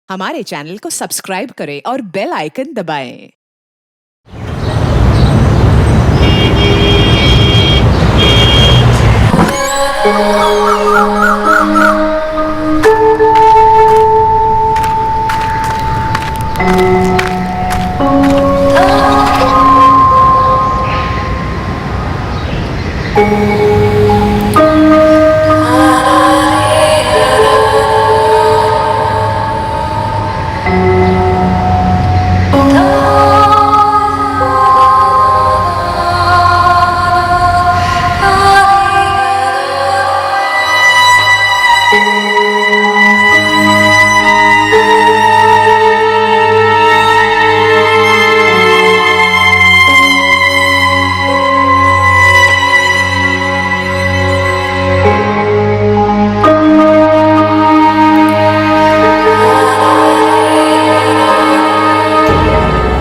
हमारे चैनल को सब्सक्राइब करें और बेल आइकन दबाएं।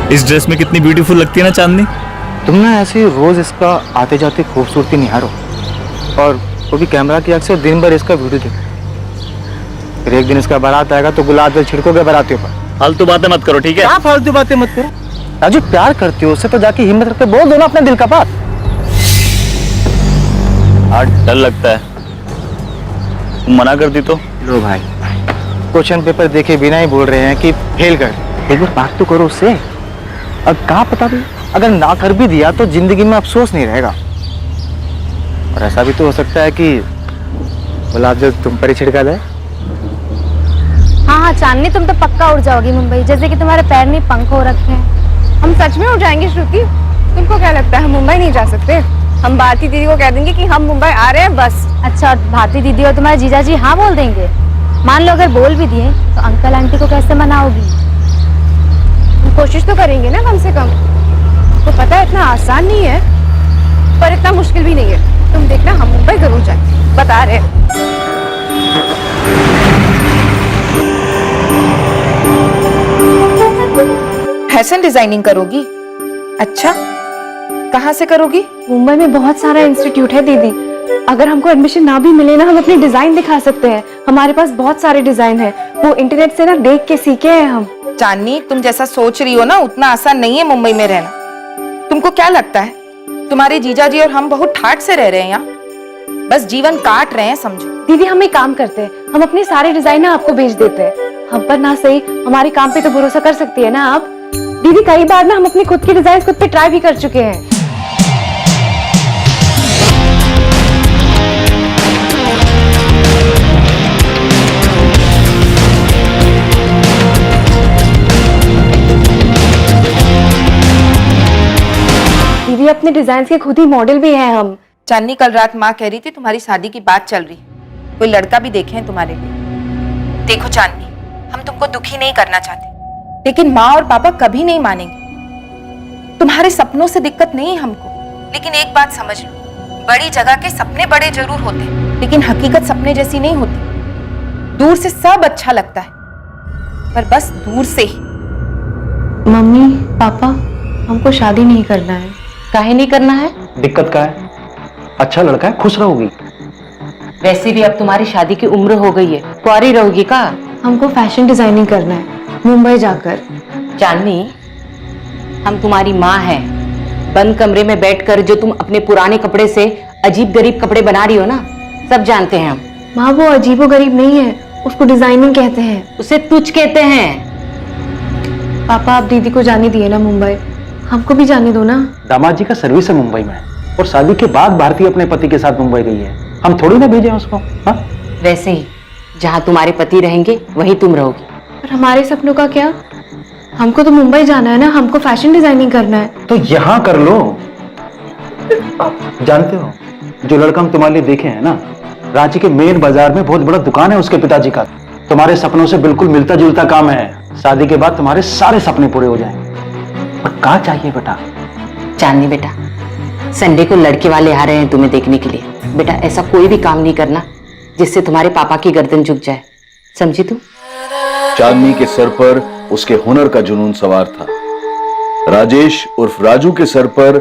इस ड्रेस में कितनी ब्यूटीफुल लगती है ना चांदनी। तुम ना ऐसे रोज इसका आते जाते खूबसूरती निहारो और वो भी कैमरा की आंख से दिन भर इसका वीडियो देखो। फिर एक दिन इसका बारात आएगा तो गुलाब जल छिड़कोगे बारातियों पर। फालतू बातें मत करो, ठीक है? क्या फालतू बातें मत करो राजू, प्यार करती हो उससे तो जाके हिम्मत रख के बोल दो ना अपने दिल का बात। आज डर लगता है, तुम मना कर दी तो। लो भाई, क्वेश्चन पेपर देखे बिना ही बोल रहे हैं कि फेल कर, एक बार बात तो करो उससे। अब कहाँ पता भी अगर ना कर भी दिया तो जिंदगी में अफसोस नहीं रहेगा। और ऐसा भी तो हो सकता है कि गुलाब जल तुम पर ही छिड़का जाए। हाँ चांदनी, तुम तो पक्का उड़ जाओगी मुंबई, जैसे कि तुम्हारे पैर में पंख हो रखे हैं। हम सच में उड़ जाएंगे श्रुति? तुमको क्या लगता है हम मुंबई नहीं जा सकते? हम भारती दीदी को कह देंगे कि हम मुंबई आ रहे हैं बस। अच्छा, भारती दीदी और तुम्हारे जीजा जी हाँ बोल देंगे? मान लो अगर बोल भी दिए तो अंकल आंटी को कैसे मनाओगी? कोशिश तो करेंगे ना कम से कम। तो पता है इतना आसान नहीं है, पर इतना मुश्किल भी नहीं है। तुम देखना हम मुंबई जरूर जाएंगे, बता रहे हैं। फैशन डिजाइनिंग करोगी? अच्छा, कहाँ से करोगी? मुंबई में बहुत सारा इंस्टीट्यूट है दीदी। अगर हमको एडमिशन ना भी मिले ना, हम अपने डिजाइन दिखा सकते हैं। हमारे पास बहुत सारे डिजाइन है, वो इंटरनेट से ना देख के सीखे हैं हम। चांदनी, तुम जैसा सोच रही हो ना उतना आसान नहीं है मुंबई में रहना। तुमको क्या लगता है तुम्हारे जीजा जी और हम बहुत ठाठ से रह रहे हैं यहाँ? बस जीवन काट रहे हैं समझो। दीदी हम एक काम करते हैं, हम अपने सारे डिजाइन ना आपको भेज देते हैं। हम पर ना सही, हमारे काम पे तो भरोसा कर सकती है ना आप? दीदी कई बार ना हम अपनी खुद की डिजाइन खुद पे ट्राई भी कर चुके हैं। दीदी अपने डिजाइन के खुद ही मॉडल भी हैं हम। चांदनी, कल रात माँ कह रही थी तुम्हारी शादी की बात चल रही, कोई लड़का भी देखे हैं तुम्हारे लिए। देखो चांदनी, हम तुमको दुखी नहीं करना चाहते, लेकिन माँ और पापा कभी नहीं मानेंगे। तुम्हारे सपनों से दिक्कत नहीं है हमको, लेकिन एक बात समझ लो, बड़ी जगह के सपने बड़े जरूर होते हैं, लेकिन हकीकत सपने जैसी नहीं होती। दूर से सब अच्छा लगता है, पर बस दूर से ही। मम्मी पापा, हमको शादी नहीं करना है। काहे नहीं करना है? दिक्कत क्या है? अच्छा लड़का है, खुश रहोगी। वैसे भी अब तुम्हारी शादी की उम्र हो गई है, कुंवारी रहोगी का? हमको फैशन डिजाइनिंग करना है मुंबई जाकर। चांदनी, हम तुम्हारी माँ हैं। बंद कमरे में बैठकर जो तुम अपने पुराने कपड़े से अजीब गरीब कपड़े बना रही हो ना, सब जानते हैं हम। माँ वो अजीबो गरीब नहीं है, उसको डिजाइनिंग कहते हैं। उसे तुझ कहते हैं। पापा आप दीदी को जाने दिए ना मुंबई, हमको भी जाने दो ना। दामाद जी का सर्विस है मुंबई में और शादी के बाद भारती अपने पति के साथ मुंबई गई है, हम थोड़ी ना भेजे उसको। हाँ? वैसे ही जहाँ तुम्हारे पति रहेंगे वहीं तुम रहोगी। पर हमारे सपनों का क्या? हमको तो मुंबई जाना है ना, हमको फैशन डिजाइनिंग करना है। तो यहाँ कर लो। जानते हो जो लड़का हम तुम्हारे लिए देखे हैं ना, रांची के मेन बाजार में बहुत बड़ा दुकान है उसके पिताजी का। तुम्हारे सपनों से बिल्कुल मिलता जुलता काम है। शादी के बाद तुम्हारे सारे सपने पूरे हो जाएंगे। और क्या चाहिए बेटा? चांदनी बेटा, संडे को लड़के वाले आ रहे हैं तुम्हें देखने के लिए। बेटा ऐसा कोई भी काम नहीं करना जिससे तुम्हारे पापा की गर्दन झुक जाए, समझी तू? चांदनी के सर पर उसके हुनर का जुनून सवार था। राजेश उर्फ राजू के सर पर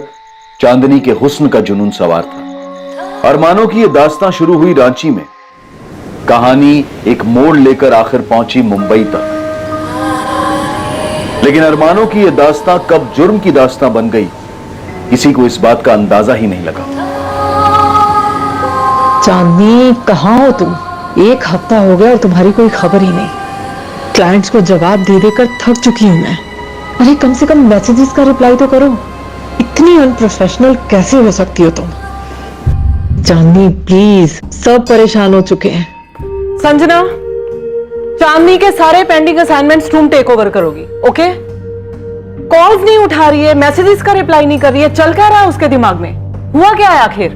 चांदनी के हुस्न का जुनून सवार था। अरमानों की यह दास्तां शुरू हुई रांची में, कहानी एक मोड़ लेकर आखिर पहुंची मुंबई तक। लेकिन अरमानों की यह दास्तां कब जुर्म की दास्तां बन गई, किसी को इस बात का अंदाजा ही नहीं लगा। चांदनी, कहाँ हो तुम? एक हफ्ता हो गया और तुम्हारी कोई खबर ही नहीं। क्लाइंट्स को जवाब दे देकर थक चुकी हूं मैं। अरे कम से कम मैसेजेस का रिप्लाई तो करो। इतनी अनप्रोफेशनल कैसे हो सकती हो तुम? चांदनी प्लीज, सब परेशान हो चुके हैं। संजना, चांदनी के सारे पेंडिंग असाइनमेंट्स तुम टेक ओवर करोगी, ओके? कॉल्स नहीं उठा रही है, मैसेजेस का रिप्लाई नहीं कर रही है, चल क्या रहा है उसके दिमाग में? हुआ क्या है आखिर?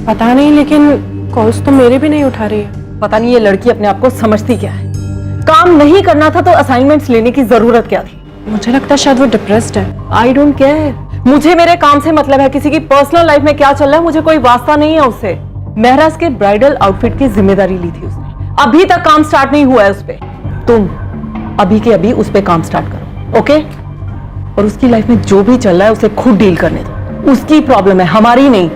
पता नहीं, लेकिन कॉल्स तो मेरे भी नहीं उठा रही है। पता नहीं ये लड़की अपने आप को समझती क्या है। काम नहीं करना था तो असाइनमेंट्स लेने की जरूरत क्या थी? मुझे लगता है शायद वो डिप्रेस्ड है। आई डोंट केयर, मुझे मेरे काम से मतलब है। किसी की पर्सनल लाइफ में क्या चल रहा है मुझे कोई वास्ता नहीं है उससे। महराज के ब्राइडल आउटफिट की जिम्मेदारी ली थी उसने, अभी तक काम स्टार्ट नहीं हुआ है उस पे। तुम अभी के अभी उस पे काम स्टार्ट करो, ओके? और उसकी लाइफ में जो भी चल रहा है उसे खुद डील करने दो। उसकी प्रॉब्लम है, हमारी नहीं।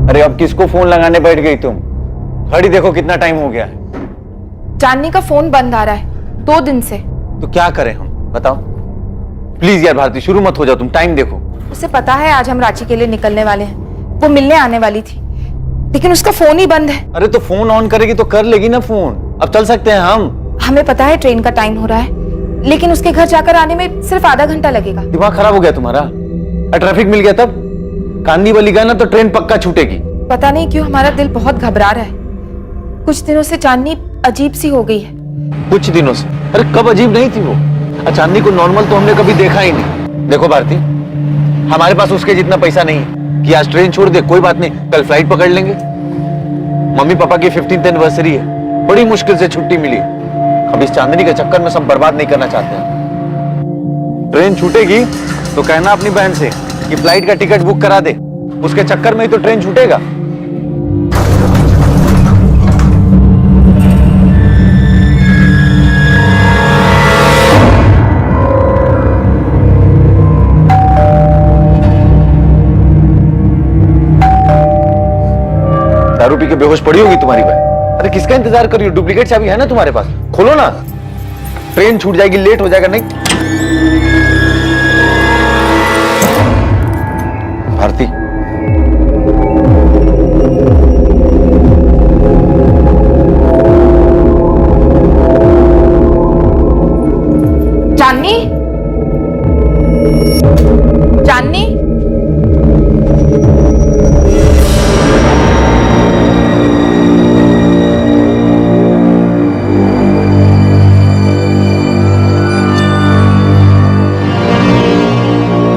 अरे अब किसको फोन लगाने बैठ गई तुम? घड़ी देखो कितना टाइम हो गया है। चांदनी का फोन बंद आ रहा है 2 दिन से। तो क्या करें हम, बताओ? प्लीज यार भारती, शुरू मत हो जाओ, तुम टाइम देखो। उसे पता है आज हम रांची के लिए निकलने वाले हैं। वो मिलने आने वाली थी, लेकिन उसका फोन ही बंद है। अरे तो फोन ऑन करेगी तो कर लेगी ना फोन। अब चल सकते हैं हम। हमें पता है ट्रेन का टाइम हो रहा है, लेकिन उसके घर जाकर आने में सिर्फ आधा घंटा लगेगा। दिमाग खराब हो गया तुम्हारा? ट्रैफिक मिल गया तब? कांदी वाली गया ना तो ट्रेन पक्का छूटेगी। पता नहीं क्यों हमारा दिल बहुत घबरा रहा है। कुछ दिनों से चांदनी अजीब सी हो गई है। कुछ दिनों से? अरे कब अजीब नहीं थी वो? चांदनी को नॉर्मल तो हमने कभी देखा ही नहीं। देखो भारती, हमारे पास उसके जितना पैसा नहीं है कि आज ट्रेन छोड़ दे। कोई बात नहीं, कल फ्लाइट पकड़ लेंगे। मम्मी पापा की 15th एनिवर्सरी है, बड़ी मुश्किल से छुट्टी मिली। अब इस चांदनी के चक्कर में सब बर्बाद नहीं करना चाहते हैं। ट्रेन छूटेगी तो कहना अपनी बहन से कि फ्लाइट का टिकट बुक करा दे। उसके चक्कर में ही तो ट्रेन छूटेगा। दारू पी के बेहोश पड़ी होगी तुम्हारी बहन। अरे किसका इंतजार कर रही हो? डुप्लीकेट चाबी है ना तुम्हारे पास, खोलो ना। ट्रेन छूट जाएगी, लेट हो जाएगा। नहीं भारती, चांदनी, चांदनी,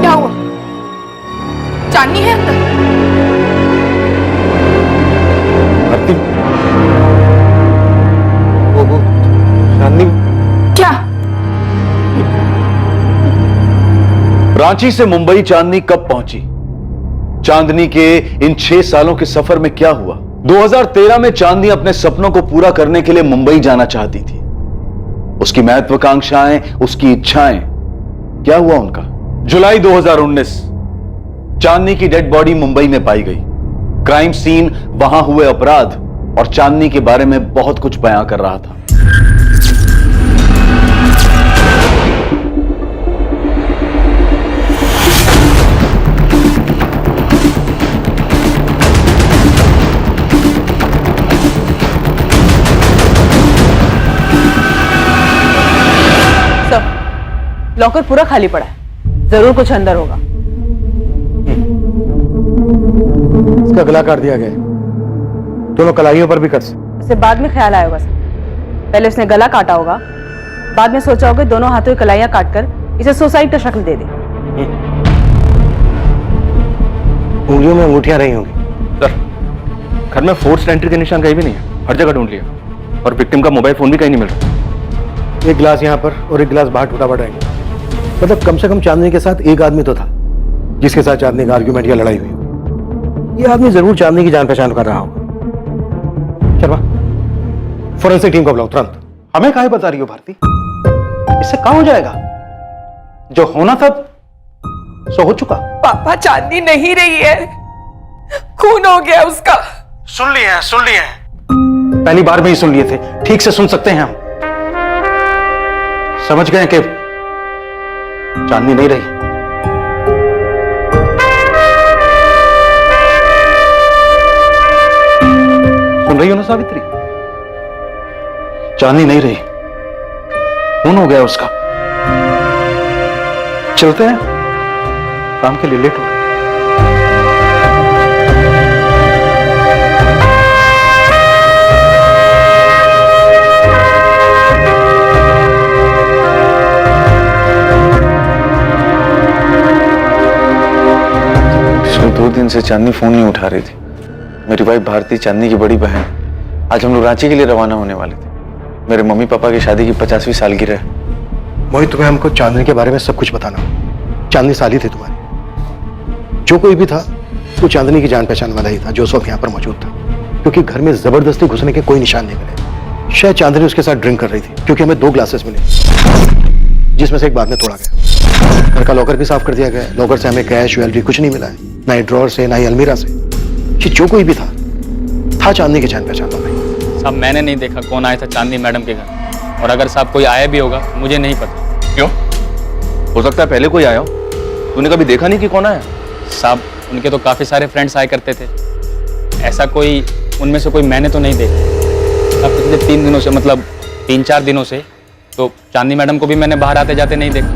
क्या हुआ? चांदनी है अंदर? भारती, ओहो, चांदनी क्या? रांची से मुंबई चांदनी कब पहुंची? चांदनी के इन 6 सालों के सफर में क्या हुआ? 2013 में चांदनी अपने सपनों को पूरा करने के लिए मुंबई जाना चाहती थी। उसकी महत्वाकांक्षाएं, उसकी इच्छाएं, क्या हुआ उनका? जुलाई 2019 चांदनी की डेड बॉडी मुंबई में पाई गई। क्राइम सीन, वहां हुए अपराध और चांदनी के बारे में बहुत कुछ बयां कर रहा था। लॉकर पूरा खाली पड़ा है, जरूर कुछ अंदर होगा। इसका गला काट दिया गया है, दोनों कलाइयों पर भी कट से। उसे बाद में ख्याल आया होगा। पहले उसने गला काटा होगा, बाद में सोचा होगा दोनों हाथों की कलाइयां काटकर इसे सुसाइड का शक्ल दे दे। उंगलियों में अंगूठियां रही होंगी। सर, घर में फोर्स्ड एंट्री के निशान कहीं भी नहीं है, हर जगह ढूंढ लिया और विक्टिम का मोबाइल फोन भी कहीं नहीं मिल रहा। एक गिलास यहाँ पर और एक गिलास बाहर टूटा पड़ा है। मतलब कम से कम चांदनी के साथ एक आदमी तो था जिसके साथ चांदनी का आर्ग्यूमेंट या लड़ाई हुई। ये आदमी जरूर चांदनी की जान पहचान कर रहा होगा। शर्मा, फोरेंसिक टीम को बुलाओ तुरंत। हमें काहे बता रही हो भारती? इससे काम हो जाएगा। जो होना था सो हो चुका। पापा, चांदनी नहीं रही है, खून हो गया उसका। सुन लिए हैं। पहली बार में ही सुन लिए थे, ठीक से सुन सकते हैं हम। समझ गए कि चांदनी नहीं रही। सुन रही हो ना सावित्री? चांदनी नहीं रही, खून हो गया उसका। चलते हैं, काम के लिए लेट हो गए। पिछले 2 दिन से चांदनी फोन नहीं उठा रही थी। मेरी वाइफ भारती, चांदनी की बड़ी बहन, आज हम लोग रांची के लिए रवाना होने वाले थे। मेरे मम्मी पापा की शादी की 50वीं सालगिरह है। मोहित, तुम्हें हमको चांदनी के बारे में सब कुछ बताना। चांदनी साली थी तुम्हारी। जो कोई भी था वो चांदनी की जान पहचान वाला ही था जो उस वक्त यहाँ पर मौजूद था, क्योंकि घर में जबरदस्ती घुसने के कोई निशान नहीं मिले। शायद चांदनी उसके साथ ड्रिंक कर रही थी, क्योंकि हमें 2 ग्लासेस मिले जिसमें से एक बाद में तोड़ा गया। घर का लॉकर भी साफ कर दिया गया। लॉकर से हमें कैश, ज्वेलरी कुछ नहीं मिला है, ना ही ड्रॉर से, ना ही अलमीरा से। जो कोई भी था चांदनी की जान पहचान वाला। साहब, मैंने नहीं देखा कौन आया था चांदनी मैडम के घर, और अगर साहब कोई आया भी होगा मुझे नहीं पता। क्यों? हो सकता है पहले कोई आया हो, तूने कभी देखा नहीं कि कौन आया? साहब, उनके तो काफी सारे फ्रेंड्स आया करते थे, ऐसा कोई उनमें से कोई मैंने तो नहीं देखा। साहब, पिछले 3 दिनों से, मतलब 3-4 दिनों से तो चांदनी मैडम को भी मैंने बाहर आते जाते नहीं देखा।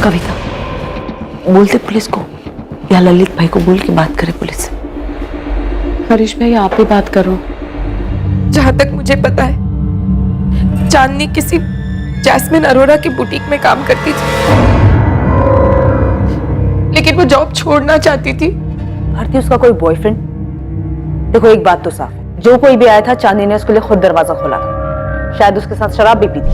कविता, बोलते पुलिस को या ललित भाई को बोल के बात करे पुलिस से। हरीश भाई, आप ही बात करो। जहां तक मुझे पता है, चांदनी किसी जैस्मिन अरोरा की बुटीक में काम करती थी, लेकिन वो जॉब छोड़ना चाहती थी। भारती उसका कोई बॉयफ्रेंड? देखो, एक बात तो साफ है, जो कोई भी आया था चांदनी ने उसके लिए खुद दरवाजा खोला था। शायद उसके साथ शराब भी पी थी।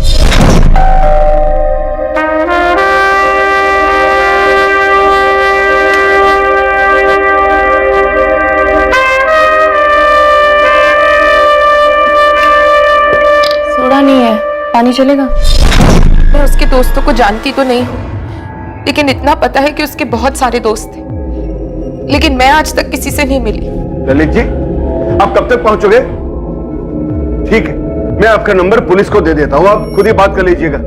सोडा नहीं है, पानी चलेगा? मैं उसके दोस्तों को जानती तो नहीं हूँ, लेकिन इतना पता है कि उसके बहुत सारे दोस्त थे, लेकिन मैं आज तक किसी से नहीं मिली। ललित जी, आप कब तक पहुंचोगे? ठीक है, मैं आपका नंबर पुलिस को दे देता हूं, आप खुद ही बात कर लीजिएगा।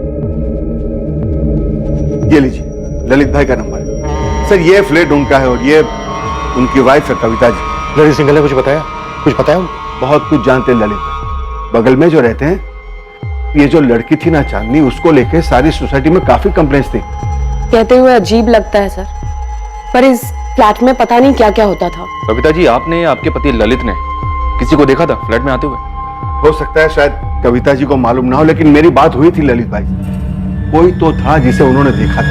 ये लीजिए, ललित भाई का नंबर है। सर, ये फ्लैट उनका है और ये उनकी वाइफ है कविता जी। ललित सिंघल ने कुछ बताया? कुछ बताया उनको? बहुत कुछ जानते हैं ललित भाई। बगल में जो रहते हैं, ये जो लड़की थी ना चांदनी, उसको लेके सारी सोसाइटी में काफी कंप्लेंट्स थी। कहते हुए अजीब लगता है सर, पर इस फ्लैट में पता नहीं क्या क्या होता था। कविता जी, आपने या आपके पति ललित ने किसी को देखा था फ्लैट में आते हुए? हो सकता है शायद कविता जी को मालूम ना हो, लेकिन मेरी बात हुई थी ललित भाई से। कोई तो था जिसे उन्होंने देखा था।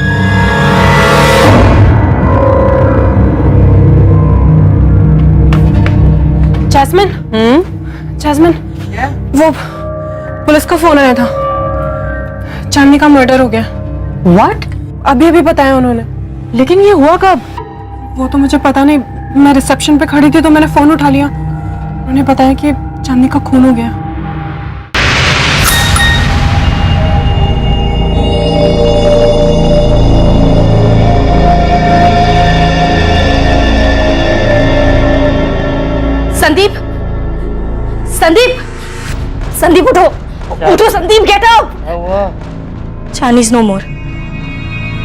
जैस्मिन, जैस्मिन, वो पुलिस का फोन आया था, चांदनी का मर्डर हो गया। व्हाट? अभी बताया उन्होंने। लेकिन ये हुआ कब? वो तो मुझे पता नहीं, मैं रिसेप्शन पे खड़ी थी तो मैंने फोन उठा लिया। उन्होंने बताया कि चांदनी का खून हो गया। संदीप, संदीप, संदीप उठो, उठो Sandeep, get up. Chandni is no more,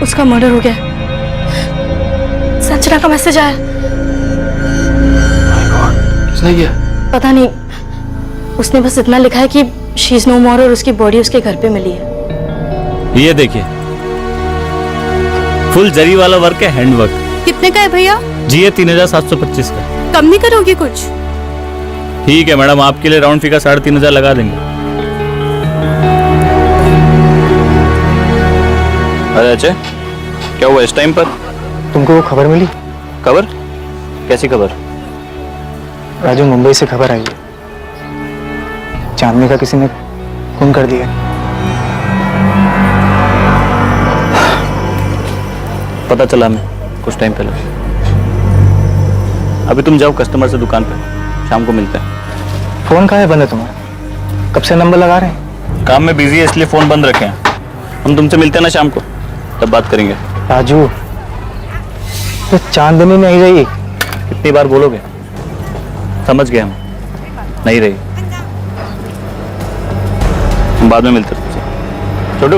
उसका मर्डर हो गया। संजना का मैसेज आया। किसने किया? पता नहीं, उसने बस इतना लिखा है कि शी इज नो मोर और उसकी बॉडी उसके घर पे मिली है। ये देखिए, फुल जरी वाला वर्क है, हैंड वर्क। कितने का है भैया? जी, ये 3725 का। कम नहीं करोगे कुछ? ठीक है मैडम, आपके लिए राउंड फिगर 3500 लगा देंगे। अरे अजय, क्या हुआ इस टाइम पर? तुमको वो खबर मिली? खबर? कैसी खबर? राजू, मुंबई से खबर आई है, चांदनी का किसी ने खून कर दिया। पता चला मैं कुछ टाइम पहले। अभी तुम जाओ कस्टमर से दुकान पे, शाम को मिलते हैं। फोन कहाँ है बंद है तुम्हारा? कब से नंबर लगा रहे हैं? काम में बिजी है इसलिए फोन बंद रखे हैं। हम तुमसे मिलते हैं ना शाम को, तब बात करेंगे। राजू, तो चांदनी नहीं रही। कितनी बार बोलोगे? समझ गए हम, नहीं रही। हम बाद में मिलते हैं तुमसे। छोटू,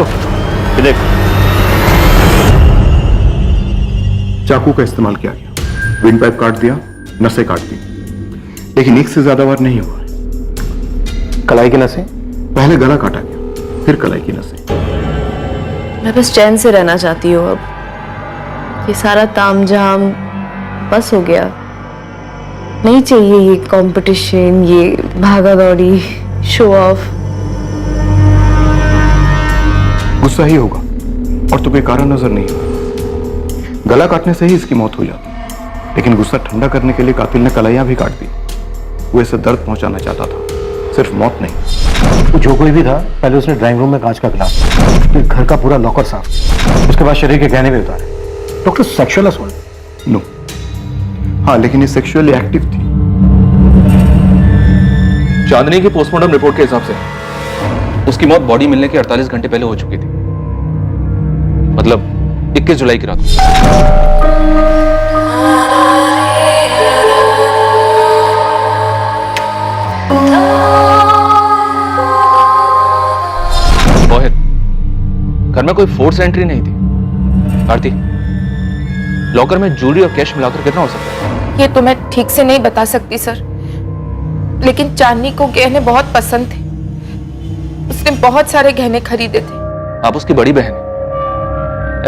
ये देख। चाकू का इस्तेमाल किया गया, विंड पाइप काट दिया, नसें काट दी, लेकिन एक से ज्यादा बार नहीं हुआ। कलाई की नसें? पहले गला काटा गया, फिर कलाई की नसें। मैं बस चैन से रहना चाहती हूँ अब। ये सारा तामझाम बस हो गया। नहीं चाहिए ये कंपटीशन, ये भागा दौड़ी, शो ऑफ। गुस्सा ही होगा और तो कोई कारण नजर नहीं हुआ। गला काटने से ही इसकी मौत हो जाती, लेकिन गुस्सा ठंडा करने के लिए कातिल ने कलाइयां भी काट दी। वो इसे दर्द पहुंचाना चाहता था, सिर्फ मौत नहीं। तो जो कोई भी था, पहले उसने ड्राइंग रूम में कांच का गिलास, फिर घर का पूरा लॉकर साफ, उसके बाद शरीर के गहने भी उतारे। Doctor, sexual assault? नो। हाँ, लेकिन ये सेक्सुअली एक्टिव थी। चांदनी की पोस्टमार्टम रिपोर्ट के हिसाब से उसकी मौत बॉडी मिलने के 48 घंटे पहले हो चुकी थी, मतलब 21 जुलाई की रात। मोहित, घर में कोई फोर्स एंट्री नहीं थी। आरती, लॉकर में ज्वेलरी और कैश मिलाकर कितना हो सकता है? ये तो मैं ठीक से नहीं बता सकती सर, लेकिन चांदनी को गहने बहुत पसंद थे। उसने बहुत सारे गहने खरीदे थे। आप उसकी बड़ी बहन है,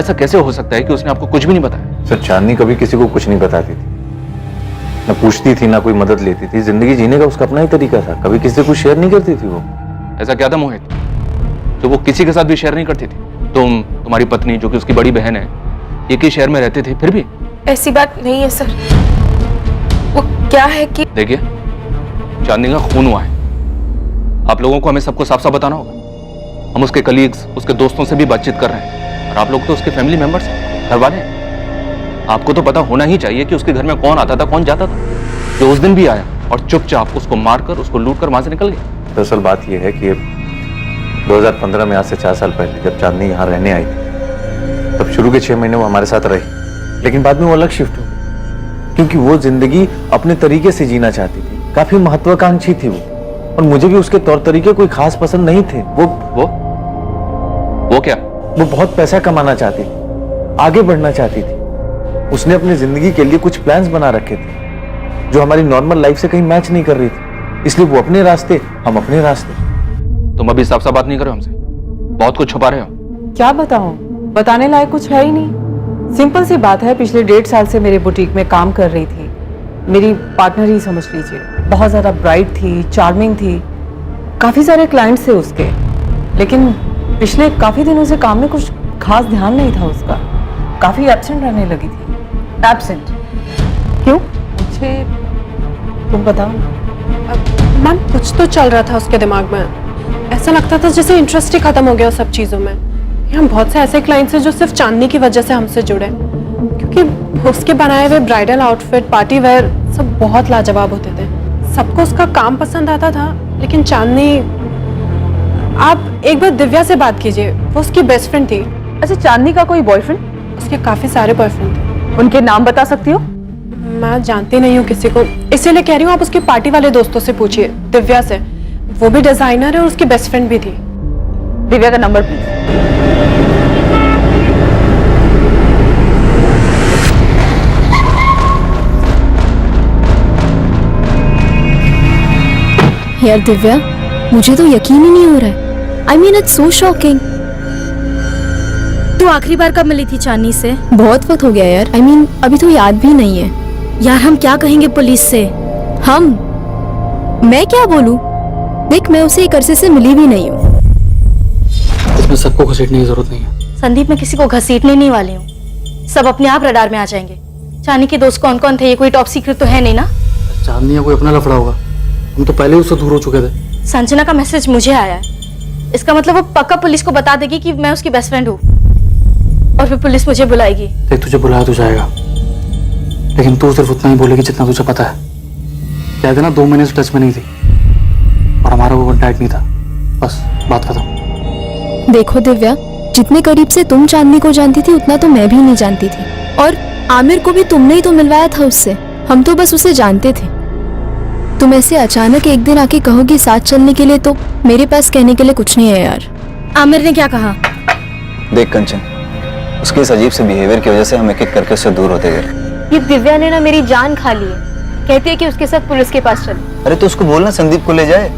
ऐसा कैसे हो सकता है कि उसने आपको कुछ भी नहीं बताया? सर, चांदनी कभी किसी को कुछ नहीं बताती थी, ना पूछती थी, ना कोई मदद लेती थी। जिंदगी जीने का उसका अपना ही तरीका था, कभी किसी को शेयर नहीं करती थी वो। ऐसा क्या था मोहित जो वो किसी के साथ भी शेयर नहीं करती थी? तुम्हारी पत्नी जो कि उसकी बड़ी बहन है, एक ही शहर में रहते थे, फिर भी? ऐसी बात नहीं है सर। वो क्या है कि देखिए, चांदनी का खून हुआ है, आप लोगों को हमें सबको साफ साफ बताना होगा। हम उसके कलीग्स, उसके दोस्तों से भी बातचीत कर रहे हैं, और आप लोग तो उसके फैमिली मेंबर्स हैं, घर वाले हैं। आपको तो पता होना ही चाहिए कि उसके घर में कौन आता था, कौन जाता था। जो उस दिन भी आया और चुपचाप उसको मारकर, उसको लूटकर वहां से निकल गया। दरअसल बात यह है कि 2015 में, आज से 4 साल पहले, जब चांदनी यहाँ रहने आई थी, तब शुरू के 6 महीने वो हमारे साथ रही, लेकिन बाद में वो अलग शिफ्ट हो गई, क्योंकि वो जिंदगी अपने तरीके से जीना चाहती थी। काफी महत्वाकांक्षी थी वो, और मुझे भी उसके तौर तरीके कोई खास पसंद नहीं थे। वो क्या? वो बहुत पैसा कमाना चाहती थी, आगे बढ़ना चाहती थी। उसने अपनी जिंदगी के लिए कुछ प्लान्स बना रखे थे जो हमारी नॉर्मल लाइफ से कहीं मैच नहीं कर रही थी, इसलिए वो अपने रास्ते, हम अपने रास्ते। तुम अभी साफ साफ बात नहीं कर रहे हो हमसे, बहुत कुछ छुपा रहे हो। क्या बताऊं, बताने लायक कुछ है ही नहीं। सिंपल सी बात है, पिछले 1.5 साल से मेरे बुटीक में काम कर रही थी। मेरी पार्टनर ही समझ लीजिए। बहुत ज्यादा ब्राइट थी, चार्मिंग थी, काफी सारे क्लाइंट्स थे उसके, लेकिन पिछले काफी दिनों से काम में कुछ खास ध्यान नहीं था उसका। काफी एब्सेंट रहने लगी थी। एब्सेंट? क्यों? मुझे तुम बताओ। मैम, कुछ तो चल रहा था उसके दिमाग में। ऐसा लगता था जैसे इंटरेस्ट ही खत्म हो गया सब चीजों में। यहाँ बहुत से ऐसे क्लाइंट्स हैं जो सिर्फ चांदनी की वजह से हमसे जुड़े, क्योंकि उसके बनाए हुए ब्राइडल आउटफिट, पार्टी वेयर सब बहुत लाजवाब होते थे। सबको उसका काम पसंद आता था, लेकिन चांदनी, आप एक बार दिव्या से बात कीजिए, वो उसकी बेस्ट फ्रेंड थी। अच्छा, चांदनी का कोई बॉयफ्रेंड? उसके काफी सारे बॉयफ्रेंड थे। उनके नाम बता सकती हो? मैं जानती नहीं हूँ किसी को, इसीलिए कह रही हूँ आप उसकी पार्टी वाले दोस्तों से पूछिए, दिव्या से। वो भी डिजाइनर है और उसकी बेस्ट फ्रेंड भी थी। दिव्या का नंबर प्लीज। यार दिव्या, मुझे तो यकीन ही नहीं हो रहा है। I mean it's so shocking. तू आखिरी बार कब मिली थी चांदनी से? बहुत वक्त हो गया यार। आई मीन अभी तो याद भी नहीं है। यार हम क्या कहेंगे पुलिस से? मैं क्या बोलूं? देख, मैं उसे एक अरसे से मिली भी नहीं हूँ। इसमें सबको घसीटने की जरूरत नहीं है। संदीप, मैं किसी को घसीटने नहीं वाली हूँ। सब अपने आप रडार में आ जाएंगे। चांदनी के दोस्त कौन कौन थे, ये कोई टॉप सीक्रेट तो है नहीं ना? चांदनी या कोई अपना लफड़ा होगा, हम तो पहले ही उससे दूर हो चुके थे। संजना का मैसेज मुझे आया है, इसका मतलब वो पक्का पुलिस को बता देगी कि मैं उसकी बेस्ट फ्रेंड हूँ, और फिर पुलिस मुझे बुलाएगी। देख, तुझे बुलाया तो जाएगा, लेकिन तू सिर्फ उतना ही बोलेगी जितना तुझे पता है। कहते ना 2 महीने से टच में नहीं थी, और हमारा वो कॉन्टैक्ट नहीं था, बस बात खत्म। देखो दिव्या, जितने करीब से तुम चांदनी को जानती थी उतना तो मैं भी नहीं जानती थी, और आमिर को भी तुमने ही तो मिलवाया था उससे। हम तो बस उसे जानते थे। तुम ऐसे अचानक एक दिन आके कहोगी साथ चलने के लिए, तो मेरे पास कहने के लिए कुछ नहीं है यार। आमिर ने क्या कहा? देख कंचन, उसके इस अजीब से बिहेवियर की वजह से हम एक एक करके उससे दूर होते गए। ये दिव्या ने ना मेरी जान खा ली है। कहती है कि उसके साथ पुलिस के पास चल। अरे तो उसको बोलना संदीप को ले जाए,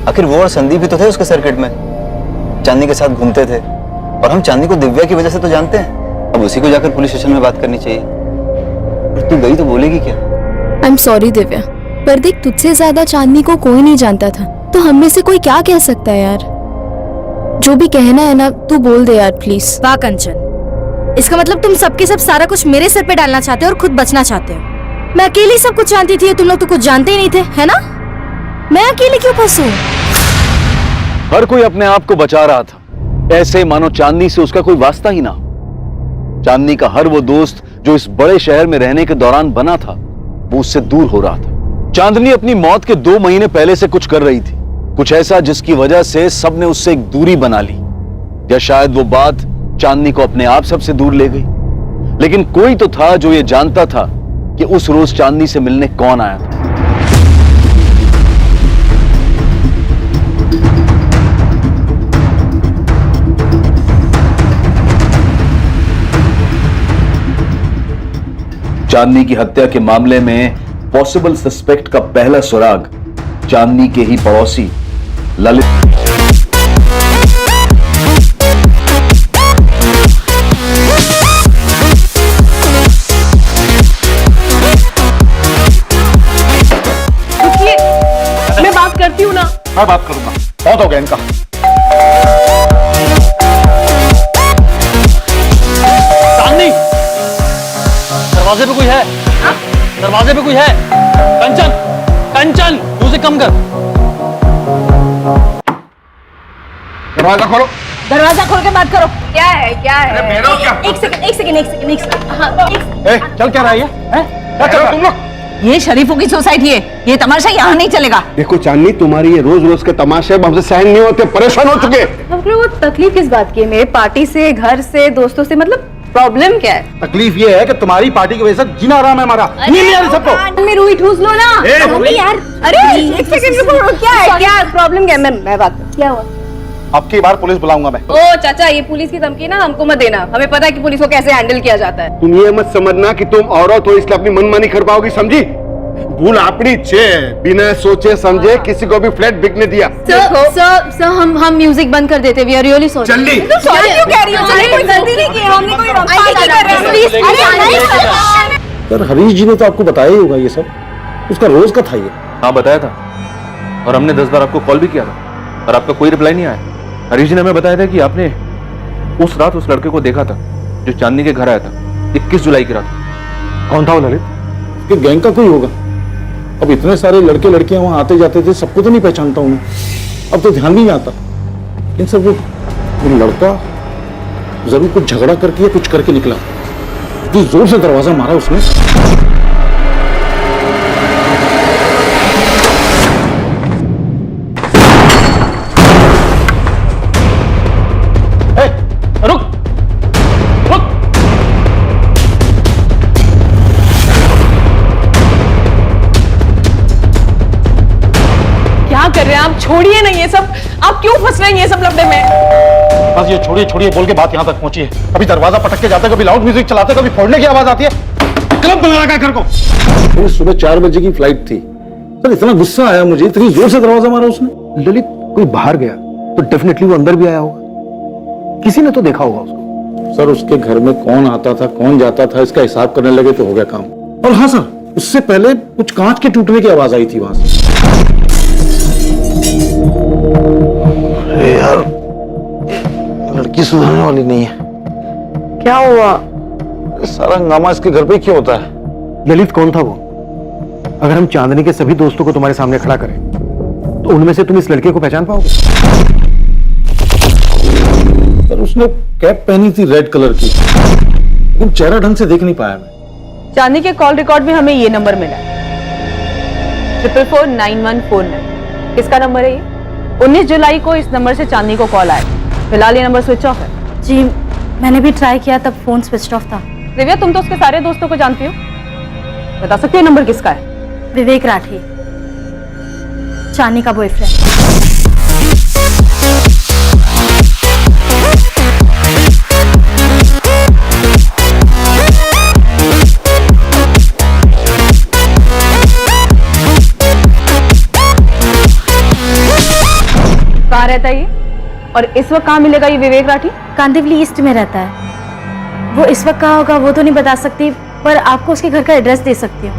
आखिर वो और संदीप ही तो थे उसके सर्किट में, चांदनी के साथ घूमते थे, और हम चांदनी को दिव्या की वजह से तो जानते हैं। अब उसी को जाकर पुलिस स्टेशन में बात करनी चाहिए। और तू गई तो बोलेगी क्या? आई एम सॉरी दिव्या, पर देख, तुझसे ज्यादा चांदनी को कोई नहीं जानता था, तो हम में से कोई क्या कह सकता है यार। जो भी कहना है ना, तू बोल दे यार प्लीज। वाह कंचन, इसका मतलब तुम सबके सब सारा कुछ मेरे सर पे डालना चाहते हो और खुद बचना चाहते हो। मैं अकेली सब कुछ जानती थी, तुम लोग तो कुछ जानते ही नहीं थे, है ना? मैं अकेले क्यों फंसू? हर कोई अपने आप को बचा रहा था, ऐसे मानो चांदनी से उसका कोई वास्ता ही ना। चांदनी का हर वो दोस्त जो इस बड़े शहर में रहने के दौरान बना था, वो उससे दूर हो रहा था। चांदनी अपनी मौत के 2 महीने पहले से कुछ कर रही थी, कुछ ऐसा जिसकी वजह से सबने उससे एक दूरी बना ली, या शायद वो बात चांदनी को अपने आप सबसे दूर ले गई। लेकिन कोई तो था जो ये जानता था कि उस रोज चांदनी से मिलने कौन आया था। चांदनी की हत्या के मामले में पॉसिबल सस्पेक्ट का पहला सुराग चांदनी के ही पड़ोसी ललित। मैं बात करती हूँ ना। मैं बात करूंगा, बहुत हो गया इनका। चांदनी, दरवाजे पे कोई है? दरवाजे पे कोई है? कंचन, कंचन, म्यूजिक कम कर। दरवाजा खोलो। दरवाजा खोल के बात करो। क्या है, क्या है? एक सेकंड। हाँ, चल क्या रहा है ये? क्या चल रहा है तुम लोग? ये शरीफों की सोसाइटी है, ये तमाशा यहाँ नहीं चलेगा। देखो चांदनी, तुम्हारी ये रोज रोज के तमाशे अब हमसे सहन नहीं होते, परेशान हो चुके। हम लोग तकलीफ किस बात की है? मेरे पार्टी से, घर से, दोस्तों से, मतलब प्रॉब्लम क्या है? तकलीफ ये है कि तुम्हारी पार्टी की वजह से जीना आराम है हमारा। नींद नहीं आ रही सबको। में रूई ठूस लो ना। मम्मी यार, अरे एक सेकंड रुको, क्या है, क्या प्रॉब्लम क्या है? मैं बात, क्या हुआ? अब की बार पुलिस बुलाऊंगा मैं। ओ चाचा, ये पुलिस की धमकी ना हमको मत देना, हमें पता है कि पुलिस को कैसे हैंडल किया जाता है। तुम ये मत समझना कि तुम औरत हो इसलिए अपनी मनमानी कर पाओगी, समझी? भूल अपनी छे, बिना सोचे समझे किसी को भी फ्लैट बिकने दिया। सर हम म्यूजिक बंद कर देते, वी आर रियली सॉरी। जल्दी। सॉरी क्यों कह रही हो? हमने कोई गलती नहीं की, हमने कोई रॉन्ग सर हरीश जी ने तो आपको बताया ही होगा ये सब, उसका रोज का था ये। हाँ बताया था, और हमने 10 बार आपको कॉल भी किया था, और आपका कोई रिप्लाई नहीं आया। हरीश जी ने हमें बताया था कि आपने उस रात उस लड़के को देखा था जो चांदनी के घर आया था, 21 जुलाई की रात। कौन था वो ललित? कि गैंग का कोई होगा। अब इतने सारे लड़के लड़कियां वहां आते जाते थे, सबको तो नहीं पहचानता हूं मैं, अब तो ध्यान नहीं आता। इन सब वो लड़का जरूर कुछ झगड़ा करके या कुछ करके निकला, जो जोर से दरवाजा मारा उसने। रुक, रुक। क्या कर रहे हैं आप? छोड़िए ना ये सब, आप क्यों फंस रहे हैं ये सब लफड़े में? बस ये छोड़िए छोड़िए बोल के बात यहाँ तक पहुंची है। कभी दरवाजा पटक के जाते, कभी लाउड म्यूजिक चलाते, कभी फोड़ने की आवाज आती है। क्लब बना रखा है घर को। सुबह 4 बजे की फ्लाइट थी सर, इतना गुस्सा आया मुझे, इतनी जोर से दरवाजा मारा उसने। ललित कोई बाहर गया तो डेफिनेटली वो अंदर भी आया होगा, किसी ने तो देखा होगा उसको। सर उसके घर में कौन आता था कौन जाता था इसका हिसाब करने लगे तो हो गया काम। और हाँ सर, उससे पहले कुछ कांच के टूटने की आवाज आई थी वहां से। अरे यार, लड़की सुधरने वाली नहीं है। क्या हुआ? सारा हंगामा इसके घर पे क्यों होता है? ललित कौन था वो? अगर हम चांदनी के सभी दोस्तों को तुम्हारे सामने खड़ा करें तो उनमें से तुम इस लड़के को पहचान पाओगे? पर उसने कैप पहनी थी रेड कलर की, लेकिन चेहरा ढंग से देख नहीं पाया मैं। चांदनी के कॉल रिकॉर्ड में हमें ये नंबर मिला है 449149। किसका नंबर है ये? 19 जुलाई को इस नंबर से चांदनी को कॉल आया। फिलहाल ये नंबर स्विच ऑफ है। जी मैंने भी ट्राई किया, तब फोन स्विच ऑफ था। दिव्या, तुम तो उसके सारे दोस्तों को जानती हो, बता सकती हो नंबर किसका है? विवेक राठी, चांदनी का बॉयफ्रेंड। कहाँ रहता है ये, और इस वक्त कहाँ मिलेगा ये विवेक राठी? कांदिवली ईस्ट में रहता है। वो इस वक्त कहाँ होगा वो तो नहीं बता सकती, पर आपको उसके घर का एड्रेस दे सकती हूँ।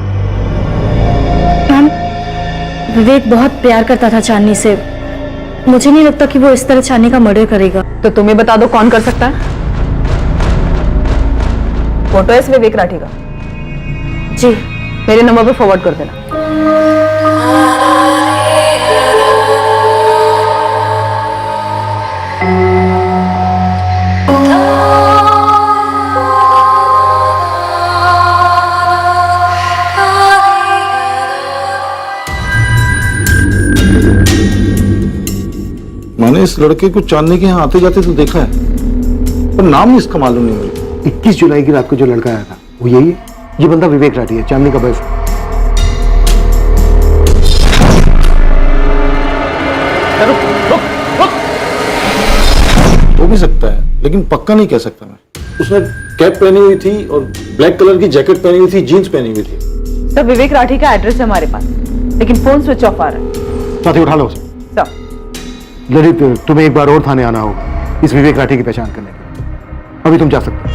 मैम, विवेक बहुत प्यार करता था चांदनी से। मुझे नहीं लगता कि वो इस तरह चांदनी का मर्डर करेगा। तो तुम्हें बता दो कौन कर सकता है? फोटो है इस विवेक राठी का? जी मेरे नंबर पे फॉरवर्ड कर देना। मैंने इस लड़के को चांदनी के यहाँ आते जाते तो देखा है, पर नाम ही इसका मालूम नहीं मुझे। 21 जुलाई की रात को जो लड़का आया था वो यही है। ये बंदा विवेक राठी है, चांदनी का बॉयफ्रेंड। हो भी सकता है, लेकिन पक्का नहीं कह सकता मैं। उसने कैप पहनी हुई थी और ब्लैक कलर की जैकेट पहनी हुई थी, जीन्स पहनी हुई थी। सर, विवेक राठी का एड्रेस है हमारे पास, लेकिन फोन स्विच ऑफ आ रहा है। साथी उठा लो उसे। सर, ललित, तुम्हें एक बार और थाने आना होगा इस विवेक राठी की पहचान करने के लिए। अभी तुम जा सकते हो।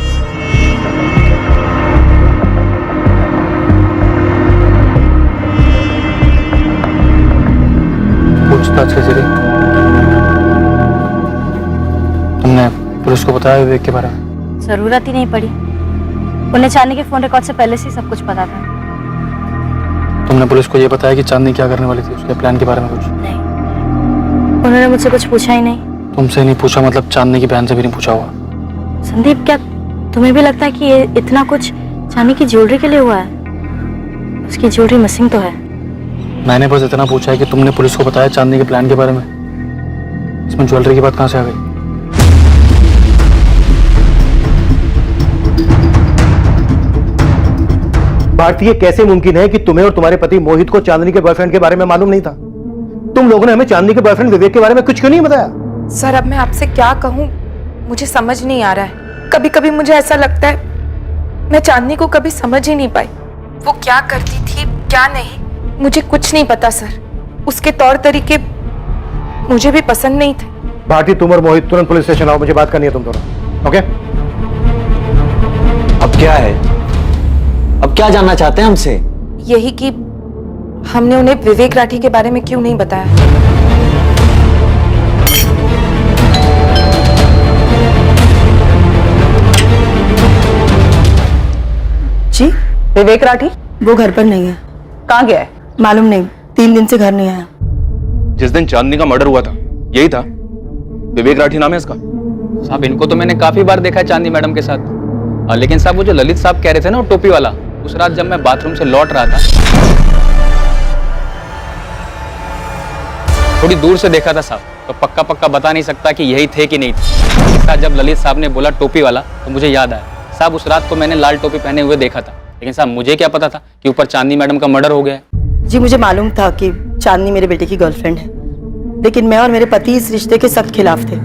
पूछताछ के जरिए तुमने पुलिस को बताया विवेक के बारे में? जरूरत ही नहीं पड़ी, उन्हें चांदनी के फोन रिकॉर्ड से पहले से सब कुछ पता था। तुमने पुलिस को ये बताया कि चांदनी क्या करने वाली थी, उसके प्लान के बारे में कुछ? नहीं, उन्होंने मुझसे कुछ पूछा ही नहीं। तुमसे नहीं पूछा मतलब चांदनी की बहन से भी नहीं पूछा होगा? संदीप, क्या तुम्हें भी लगता है कि ये इतना कुछ चांदनी की ज्वेलरी के लिए हुआ है? उसकी ज्वेलरी मिसिंग तो है। मैंने बस इतना पूछा है कि तुमने पुलिस को बताया चांदनी के प्लान के बारे में। इसमें ज्वेलरी की बात कहाँ से आ गई? भारतीय, कैसे मुमकिन है कि तुम्हें और तुम्हारे पति मोहित को चांदनी के बॉयफ्रेंड के बारे में मालूम नहीं था? तुम लोगों ने हमें चांदनी के बॉयफ्रेंड विवेक के बारे में कुछ क्यों नहीं बताया? सर, अब मैं आपसे क्या कहूँ, मुझे समझ नहीं आ रहा है। कभी कभी मुझे ऐसा लगता है मैं चांदनी को कभी समझ ही नहीं पाई। वो क्या करती थी क्या नहीं, मुझे कुछ नहीं पता सर। उसके तौर तरीके मुझे भी पसंद नहीं थे। भारती, तुम और मोहित तुरंत पुलिस स्टेशन आओ, मुझे बात करनी है तुम दोनों। ओके? अब क्या है? अब क्या जानना चाहते हैं हमसे? यही कि हमने उन्हें विवेक राठी के बारे में क्यों नहीं बताया। जी, विवेक राठी वो घर पर नहीं है। कहाँ गया है? मालूम नहीं, 3 दिन से घर नहीं आया। जिस दिन चांदनी का मर्डर हुआ था यही था? विवेक राठी नाम है इसका? साहब, इनको तो मैंने काफी बार देखा है चांदनी मैडम के साथ। लेकिन साहब, वो जो ललित साहब कह रहे थे ना, वो टोपी वाला, उस रात जब मैं बाथरूम से लौट रहा था, थोड़ी दूर से देखा था साहब, तो पक्का पक्का बता नहीं सकता कि यही थे कि नहीं थे। साहब, जब ललित साहब ने बोला टोपी वाला तो मुझे याद आया, साहब उस रात को मैंने लाल टोपी पहने हुए देखा था। लेकिन साहब, मुझे क्या पता था कि ऊपर चांदनी मैडम का मर्डर हो गया है। जी, मुझे मालूम था कि चांदनी मेरे बेटे की गर्लफ्रेंड है, लेकिन मैं और मेरे पति इस रिश्ते के सख्त खिलाफ थे।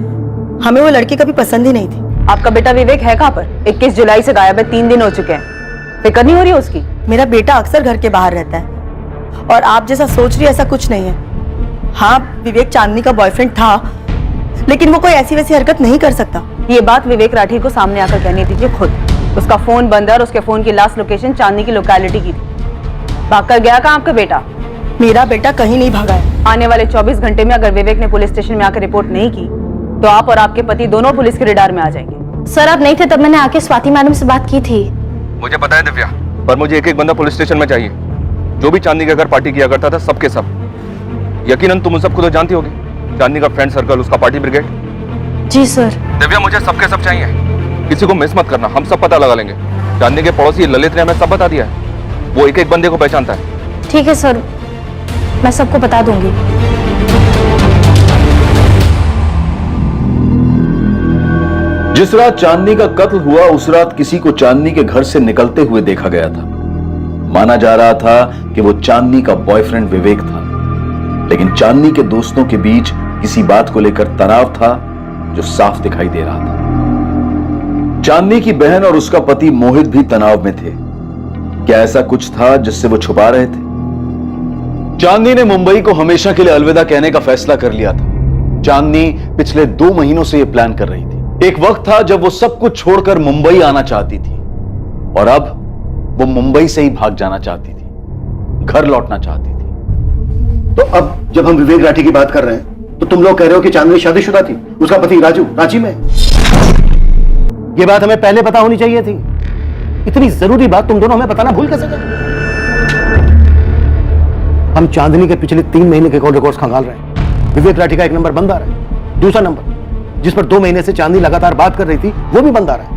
हमें वो लड़की कभी पसंद ही नहीं थी। आपका बेटा विवेक है कहाँ पर? 21 जुलाई से गायब है, 3 दिन हो चुके हैं। फिक्र नहीं हो रही उसकी? मेरा बेटा अक्सर घर के बाहर रहता है और आप जैसा सोच रही है ऐसा कुछ नहीं है। हाँ, विवेक चांदनी का बॉयफ्रेंड था, लेकिन वो कोई ऐसी वैसी हरकत नहीं कर सकता। ये बात विवेक राठी को सामने आकर कहनी दीजिए खुद। उसका फोन बंद है और उसके फोन की लास्ट लोकेशन चांदनी की लोकेलिटी की थी। भागकर गया कहाँ आपका बेटा? मेरा बेटा कहीं नहीं भागा है। आने वाले 24 घंटे में अगर विवेक ने पुलिस स्टेशन में आकर रिपोर्ट नहीं की तो आप और आपके पति दोनों पुलिस के रडार में आ जाएंगे। सर आप नहीं थे तब मैंने आके स्वाति मैडम से बात की थी। मुझे पता है दिव्या, पर मुझे एक एक बंदा पुलिस स्टेशन में चाहिए जो भी चांदनी के घर पार्टी किया करता था, सबके सब। यकीनन तुम उन सबको तो जानती होगी, चांदनी का फ्रेंड सर्कल, उसका पार्टी ब्रिगेड। जी सर। दिव्या मुझे सबके सब चाहिए, किसी को मिस मत करना, हम सब पता लगा लेंगे। चांदनी के पड़ोसी ललित ने हमें सब बता दिया है, वो एक एक बंदे को पहचानता है। ठीक है सर, मैं सबको बता दूंगी। जिस रात चांदनी का कत्ल हुआ उस रात किसी को चांदनी के घर से निकलते हुए देखा गया था। माना जा रहा था कि वो चांदनी का बॉयफ्रेंड विवेक था, लेकिन चांदनी के दोस्तों के बीच किसी बात को लेकर तनाव था जो साफ दिखाई दे रहा था। चांदनी की बहन और उसका पति मोहित भी तनाव में थे। क्या ऐसा कुछ था जिससे वो छुपा रहे थे? चांदनी ने मुंबई को हमेशा के लिए अलविदा कहने का फैसला कर लिया था। चांदनी पिछले 2 महीनों से यह प्लान कर रही थी। एक वक्त था जब वो सब कुछ छोड़कर मुंबई आना चाहती थी, और अब वो मुंबई से ही भाग जाना चाहती थी, घर लौटना चाहती थी। तो अब जब हम विवेक राठी की बात कर रहे हैं तो तुम लोग कह रहे हो कि चांदनी शादीशुदा थी, उसका पति राजू रांची में। यह बात हमें पहले पता होनी चाहिए थी। इतनी जरूरी बात तुम दोनों हमें बताना भूल कैसे गए? हम चांदनी के पिछले 3 महीने के कॉल रिकॉर्ड्स खंगाल रहे हैं। विवेक राठी का एक नंबर बंद आ रहा है, दूसरा नंबर जिस पर 2 महीने से चांदनी लगातार बात कर रही थी वो भी बंद आ रहा है।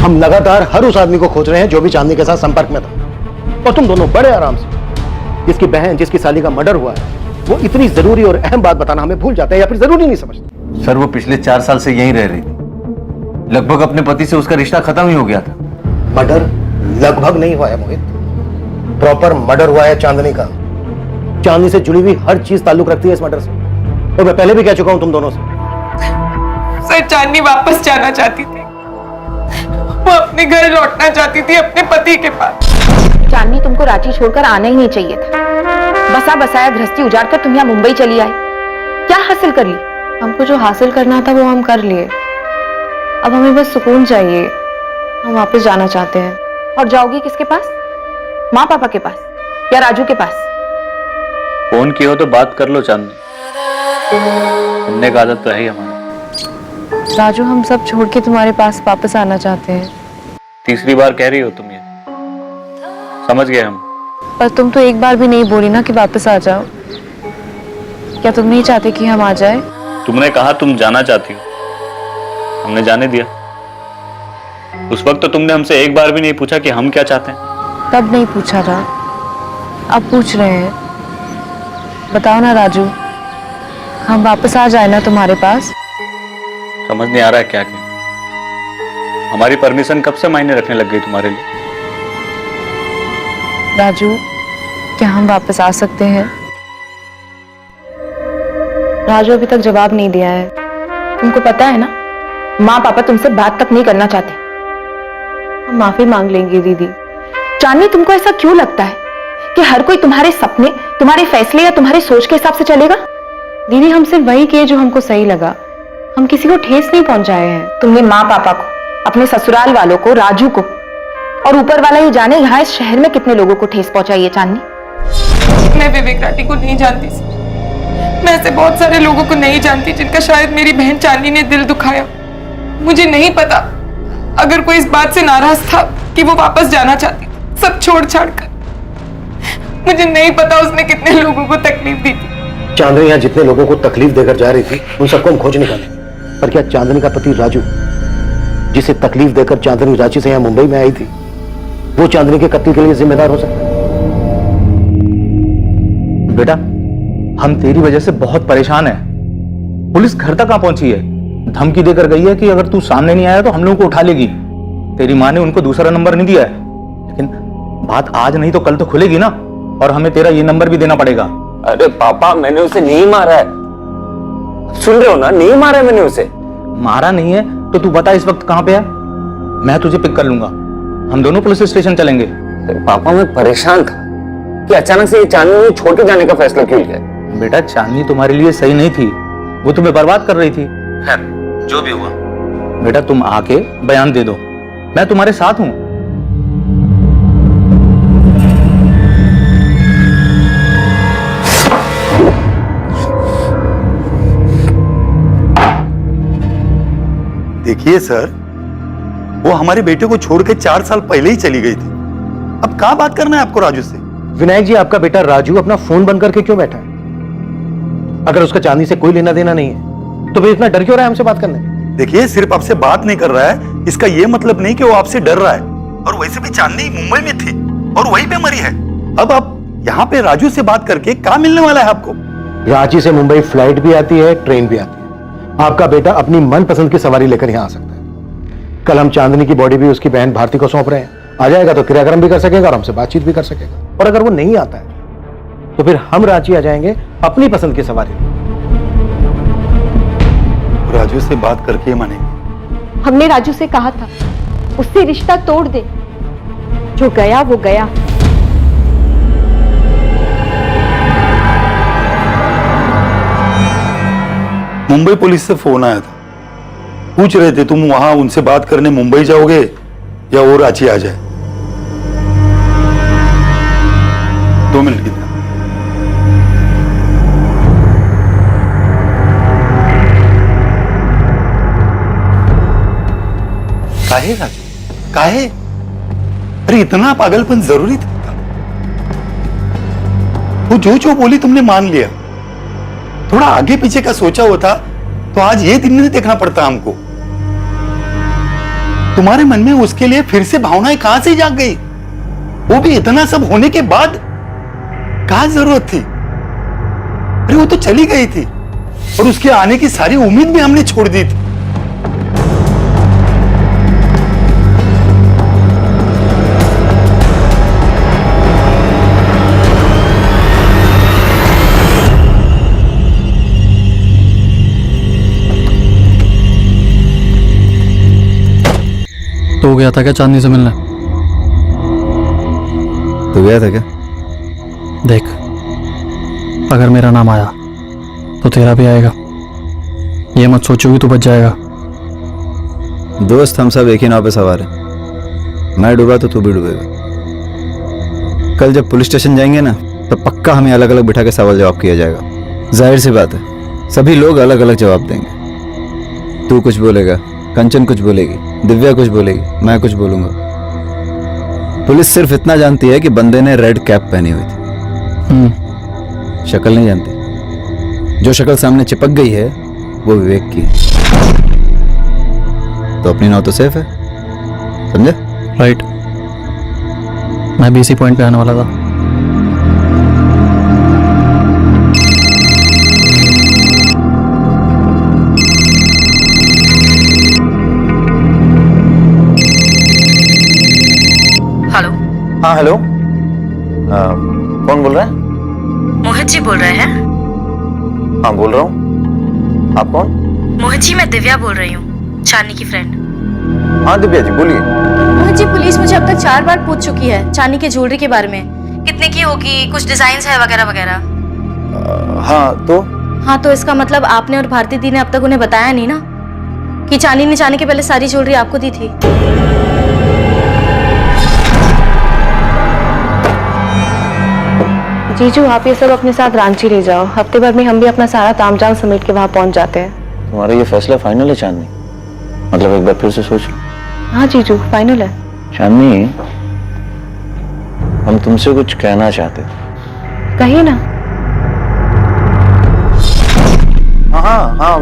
हम लगातार हर उस आदमी को खोज रहे हैं जो भी चांदनी के साथ संपर्क में था, और तुम दोनों बड़े आराम से जिसकी बहन, जिसकी साली का मर्डर हुआ है, वो इतनी जरूरी और अहम बात बताना हमें भूल जाते हैं या फिर जरूरी नहीं समझते। सर वो पिछले 4 साल से यहीं रह रही थी, लगभग अपने पति से उसका रिश्ता खत्म ही हो गया था। मर्डर लगभग नहीं हुआ है मोहित, प्रॉपर मर्डर हुआ है चांदनी का। चांदनी से जुड़ी हुई हर चीज ताल्लुक रखती है इस मर्डर से, और मैं पहले भी कह चुका हूं तुम दोनों से। सर चांदनी वापस जाना चाहती थी, वो अपने घर लौटना चाहती थी, अपने पति के पास। चांदनी तुमको रांची छोड़कर आना ही नहीं चाहिए था। बसा बसाया गृहस्थी उजाड़ कर तुम यहाँ मुंबई चली आई, क्या हासिल कर ली? हमको जो हासिल करना था वो हम कर लिए, अब हमें बस सुकून चाहिए। हम वापस जाना चाहते हैं। और जाओगी किसके पास? माँ पापा के पास या राजू के पास? फोन किया हो तो बात कर लो चांदनी, सुनने का आदत तो है ही हमारा। राजू हम सब छोड़ के तुम्हारे पास वापस आना चाहते हैं। तीसरी बार कह रही हो तुम ये, समझ गए हम। पर तुम तो एक बार भी नहीं बोली ना कि वापस आ जाओ। क्या तुम नहीं चाहते कि हम आ जाए? तुमने कहा तुम जाना चाहती हो, हमने जाने दिया। उस वक्त तो तुमने हमसे एक बार भी नहीं पूछा कि हम क्या चाहते हैं। तब नहीं पूछा था, अब पूछ रहे हैं। बताओ ना राजू, हम वापस आ जाए ना तुम्हारे पास? समझ नहीं आ रहा है क्या क्या। हमारी परमिशन कब से मायने रखने लग गई तुम्हारे लिए? राजू क्या हम वापस आ सकते हैं? राजू अभी तक जवाब नहीं दिया है। तुमको पता है ना, माँ पापा तुमसे बात तक नहीं करना चाहते। हम माफी मांग लेंगे दीदी। चांदनी तुमको ऐसा क्यों लगता है कि हर कोई तुम्हारे सपने, तुम्हारे फैसले या तुम्हारी सोच के हिसाब से चलेगा? दीदी हम सिर्फ वही किए जो हमको सही लगा, हम किसी को ठेस नहीं पहुंचाए हैं। तुमने माँ पापा को, अपने ससुराल वालों को, राजू को, और ऊपर वाला ही जाने यहाँ इस शहर में कितने लोगों को ठेस पहुंचाई है चांदनी। मैं विवेक राठी को नहीं जानती सर, मैं ऐसे बहुत सारे लोगों को नहीं जानती जिनका शायद मेरी बहन चांदनी ने दिल दुखाया। मुझे नहीं पता अगर कोई इस बात से नाराज था कि वो वापस जाना चाहती सब छोड़ छाड़ कर। मुझे नहीं पता उसने कितने लोगों को तकलीफ दी थी। चांदनी यहाँ जितने लोगों को तकलीफ देकर जा रही थी उन सबको हम खोज निकाले, पर क्या चांदनी का पति राजू, जिसे तकलीफ देकर चांदनी रांची से यहाँ मुंबई में आई थी, वो चांदनी के कत्ल के लिए जिम्मेदार हो सकता है? बेटा हम तेरी वजह से बहुत परेशान हैं। पुलिस घर तक कहां पहुंची है, धमकी देकर गई है कि अगर तू सामने नहीं आया तो हम लोगों को उठा लेगी। तेरी माँ ने उनको दूसरा नंबर नहीं दिया है, लेकिन बात आज नहीं तो कल तो खुलेगी ना, और हमें तेरा ये नंबर भी देना पड़ेगा। अरे पापा मैंने उसे नहीं मारा है, सुन रहे हो ना, नहीं मारा है मैंने उसे। मारा नहीं है तो तू बता इस वक्त कहां पे है, मैं तुझे पिक कर लूंगा, हम दोनों पुलिस स्टेशन चलेंगे। पापा मैं परेशान था कि अचानक से ये चांदनी ने छोड़ के जाने का फैसला क्यों लिया। बेटा चांदनी तुम्हारे लिए सही नहीं थी, वो तुम्हें बर्बाद कर रही थी। खैर जो भी हुआ, बेटा तुम आके बयान दे दो, मैं तुम्हारे साथ हूं। देखिए सर, वो हमारे बेटे को छोड़ के 4 साल पहले ही चली गई थी। अब क्या बात करना है आपको राजू से? विनायक जी, आपका बेटा राजू अपना फोन बंद करके क्यों बैठा है? अगर उसका चांदी से कोई लेना देना नहीं है तो फिर इतना डर क्यों रहा है हमसे बात करने? देखिए, सिर्फ आपसे बात नहीं कर रहा है, इसका ये मतलब नहीं कि वो आपसे डर रहा है। और वैसे भी चांदनी मुंबई में थी और वहीं पे मरी है। अब आप यहाँ पे राजू से बात करके क्या मिलने वाला है आपको? रांची से मुंबई फ्लाइट भी आती है, ट्रेन भी आती है। आपका बेटा अपनी मनपसंद की सवारी लेकर यहाँ आ सकता है। कल हम चांदनी की बॉडी भी उसकी बहन भारती को सौंप रहे हैं। आ जाएगा तो क्रियाक्रम भी कर सकेगा और हमसे बातचीत भी कर सकेगा। और अगर वो नहीं आता है तो फिर हम रांची आ जाएंगे अपनी पसंद की सवारी। राजू से बात करके मानेंगे। हमने राजू से कहा था उससे रिश्ता तोड़ दे। जो गया वो गया। मुंबई पुलिस से फोन आया था, पूछ रहे थे तुम वहां उनसे बात करने मुंबई जाओगे या वो रांची आ जाए। 2 मिनट की। काहे राजू, काहे? अरे इतना पागलपन जरूरी था? वो जो बोली तुमने मान लिया। थोड़ा आगे पीछे का सोचा होता तो आज ये दिन नहीं देखना पड़ता हमको। तुम्हारे मन में उसके लिए फिर से भावनाएं कहां से जाग गई? वो भी इतना सब होने के बाद? क्या जरूरत थी? अरे वो तो चली गई थी और उसके आने की सारी उम्मीद भी हमने छोड़ दी थी। तो गया था क्या चांदनी से मिलने? तो गया था क्या? देख, अगर मेरा नाम आया तो तेरा भी आएगा। ये मत सोचो कि तू बच जाएगा। दोस्त, हम सब एक ही नाव पे सवार हैं। मैं डूबा तो तू भी डूबेगा। कल जब पुलिस स्टेशन जाएंगे ना तो पक्का हमें अलग अलग बिठा के सवाल जवाब किया जाएगा। जाहिर सी बात है, सभी लोग अलग अलग जवाब देंगे। तू कुछ बोलेगा, कंचन कुछ बोलेगी, दिव्या कुछ बोलेगी, मैं कुछ बोलूंगा। पुलिस सिर्फ इतना जानती है कि बंदे ने रेड कैप पहनी हुई थी। शक्ल नहीं जानती। जो शक्ल सामने चिपक गई है वो विवेक की। तो अपनी नाव तो सेफ है, समझे? राइट। मैं भी इसी पॉइंट पे आने वाला था। हेलो। हाँ हेलो, कौन बोल रहा है? मोहित जी बोल रहे हैं? हाँ बोल रहा हूँ। आप कौन? मोहित जी, मैं दिव्या बोल रही हूँ, चांदनी की फ्रेंड। हाँ दिव्या जी बोलिए। मोहित जी, पुलिस मुझे अब तक 4 बार पूछ चुकी है चांदी के ज्वेलरी के बारे में। कितने की होगी, कुछ डिजाइन है वगैरह वगैरह। हाँ तो इसका मतलब आपने और भारती दी ने अब तक उन्हें बताया नहीं ना कि चांदी ने जाने के पहले सारी ज्वेलरी आपको दी थी। जीजू, आप ये सब अपने साथ रांची ले जाओ। हफ्ते भर में हम भी अपना सारा तामझाम समेट के वहां पहुंच जाते हैं। तुम्हारा ये फैसला फाइनल है चांदनी? मतलब एक बार फिर से सोच लो। हाँ जीजू, फाइनल है। चांदनी, हम तुमसे कुछ कहना चाहते थे। कहिए ना। हाँ,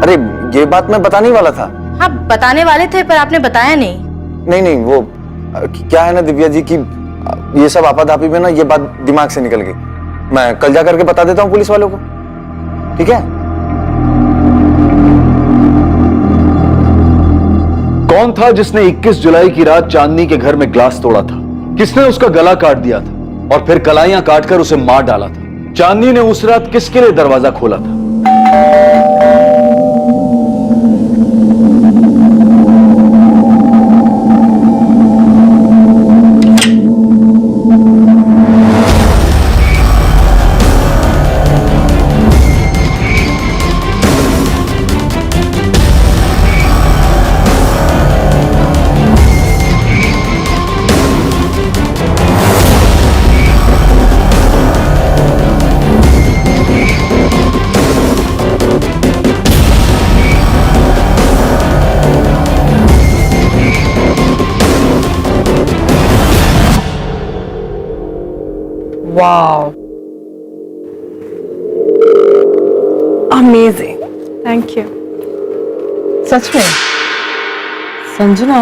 अरे ये बात मैं बताने वाला था। हाँ बताने वाले थे पर आपने बताया नहीं। नहीं वो क्या है ना दिव्या जी की ये सब आपाधापी में ना ये बात दिमाग से निकल गई। मैं कल जा करके बता देता हूँ पुलिस वालों को, ठीक है? कौन था जिसने 21 जुलाई की रात चांदनी के घर में ग्लास तोड़ा था? किसने उसका गला काट दिया था और फिर कलाइयां काटकर उसे मार डाला था? चांदनी ने उस रात किसके लिए दरवाजा खोला था? Wow, amazing, thank you. सच में। Sanjana,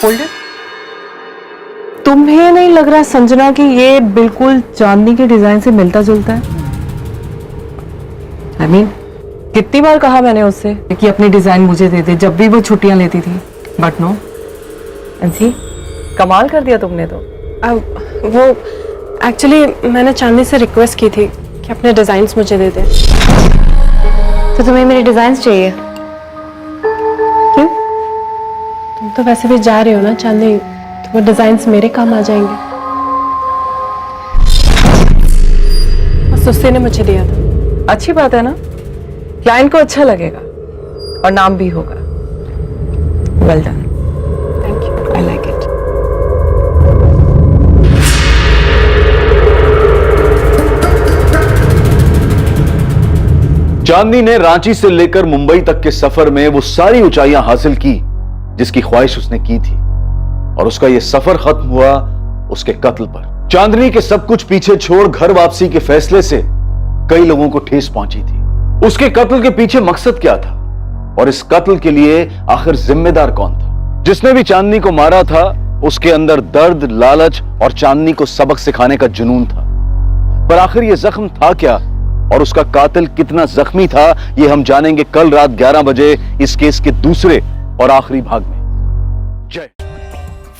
hold it. तुम्हें नहीं लग रहा संजना कि ये बिल्कुल चांदनी के डिजाइन से मिलता जुलता है? I mean, कितनी बार कहा मैंने उससे कि अपनी डिजाइन मुझे दे दे जब भी वो छुट्टियां लेती थी, बट नो। एंड सी, कमाल कर दिया तुमने तो। वो एक्चुअली मैंने चांदनी से रिक्वेस्ट की थी कि अपने डिजाइन्स मुझे दे दे। तो तुम्हें मेरे डिजाइन्स चाहिए? क्यों? तुम तो वैसे भी जा रहे हो ना चांदनी, तो वो डिजाइन्स मेरे काम आ जाएंगे। बस उससे ने मुझे दिया था। अच्छी बात है ना, क्लाइंट को अच्छा लगेगा और नाम भी होगा। Well done, thank you, I like it. Chandni ने रांची से लेकर मुंबई तक के सफर में वो सारी ऊंचाइयां हासिल की जिसकी ख्वाहिश उसने की थी, और उसका ये सफर खत्म हुआ उसके कत्ल पर। चांदनी के सब कुछ पीछे छोड़ घर वापसी के फैसले से कई लोगों को ठेस पहुंची थी। उसके कत्ल के पीछे मकसद क्या था, और इस कत्ल के लिए आखिर जिम्मेदार कौन था? जिसने भी चांदनी को मारा था उसके अंदर दर्द, लालच और चांदनी को सबक सिखाने का जुनून था। पर आखिर ये जख्म था क्या, और उसका कातिल कितना जख्मी था, ये हम जानेंगे कल रात 11 बजे इस केस के दूसरे और आखिरी भाग में। जय।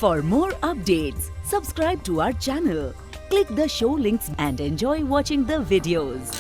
For more updates, subscribe to our channel, click the show links and enjoy watching the videos.